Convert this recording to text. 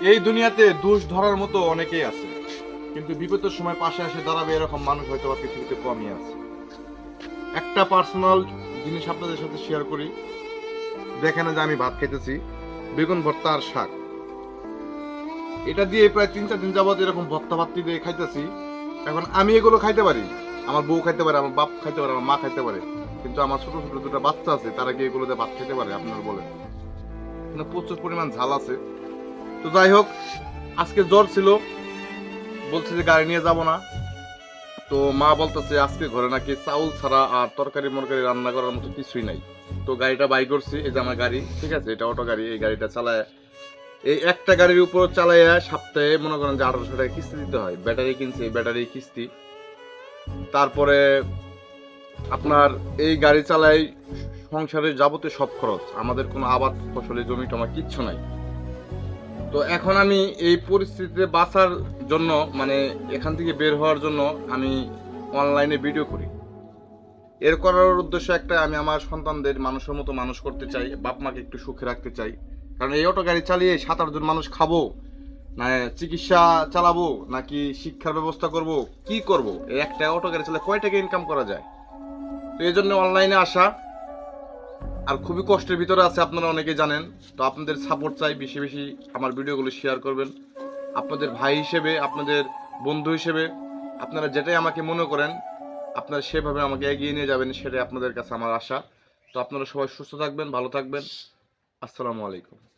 এই দুনিয়াতে দোষ ধরার মতো অনেকেই আছে, কিন্তু বিপদের সময় পাশে এসে দাঁড়াবে এরকম মানুষ হয়তো বা পৃথিবীতে কমই আছে। একটা পার্সোনাল জিনিস আপনাদের সাথে শেয়ার করি। দেখেন যে আমি ভাত খাইতেছি, বেগুন ভর্তা আর শাক, এটা দিয়ে প্রায় 3-4 দিন যাবত এরকম ভর্তা ভাত্তি দিয়ে খাইতেছি। এখন আমি এগুলো খাইতে পারি, আমার বউ খাইতে পারে, আমার বাপ খাইতে পারে, আমার মা খাইতে পারে, কিন্তু আমার ছোট ছোট দুটো বাচ্চা আছে, তারা কি এগুলোতে ভাত খেতে পারে? আপনারা বলেন। কিন্তু প্রচুর পরিমাণ ঝাল আছে। তো যাই হোক, আজকে জ্বর ছিল, বলছে যে গাড়ি নিয়ে যাব না। তো মা বলতেছে আজকে ঘরে নাকি চাউল ছাড়া আর তরকারি মরকারি রান্না করার মতো কিছুই নাই। তো গাড়িটা বাই করছি, এই যে আমার গাড়ি, ঠিক আছে, এটা অটো গাড়ি। এই গাড়িটা চালায়, এই একটা গাড়ির উপর চালাইয়া সপ্তাহে মনে করেন যে 1800 টাকা কিস্তি দিতে হয়। ব্যাটারি কিনছে, এই ব্যাটারি কিস্তি, তারপরে আপনার এই গাড়ি চালাই সংসারের যাবতীয় সব খরচ। আমাদের কোনো আবাদ ফসলের জমি টমা কিচ্ছু নাই। তো এখন আমি এই পরিস্থিতিতে বাঁচার জন্য, মানে এখান থেকে বের হওয়ার জন্য আমি অনলাইনে ভিডিও করি। এর করার উদ্দেশ্য একটা, আমি আমার সন্তানদের মানুষের মতো মানুষ করতে চাই, বাপ মাকে একটু সুখে রাখতে চাই। কারণ এই অটো গাড়ি চালিয়ে 7-8 জন মানুষ খাবো না, চিকিৎসা চালাবো নাকি শিক্ষার ব্যবস্থা করব, কি করব? এই একটা অটো গাড়ি চালালে কয় টাকা ইনকাম করা যায়? তো এই জন্য অনলাইনে আসা, আর খুবই কষ্টের ভিতরে আছে, আপনারা অনেকেই জানেন। তো আপনাদের সাপোর্ট চাই, বেশি বেশি আমার ভিডিওগুলো শেয়ার করবেন। আপনাদের ভাই হিসেবে, আপনাদের বন্ধু হিসেবে আপনারা যেটাই আমাকে মনে করেন, আপনারা সেভাবে আমাকে এগিয়ে নিয়ে যাবেন, সেটাই আপনাদের কাছে আমার আশা। তো আপনারা সবাই সুস্থ থাকবেন, ভালো থাকবেন। আসসালামু আলাইকুম।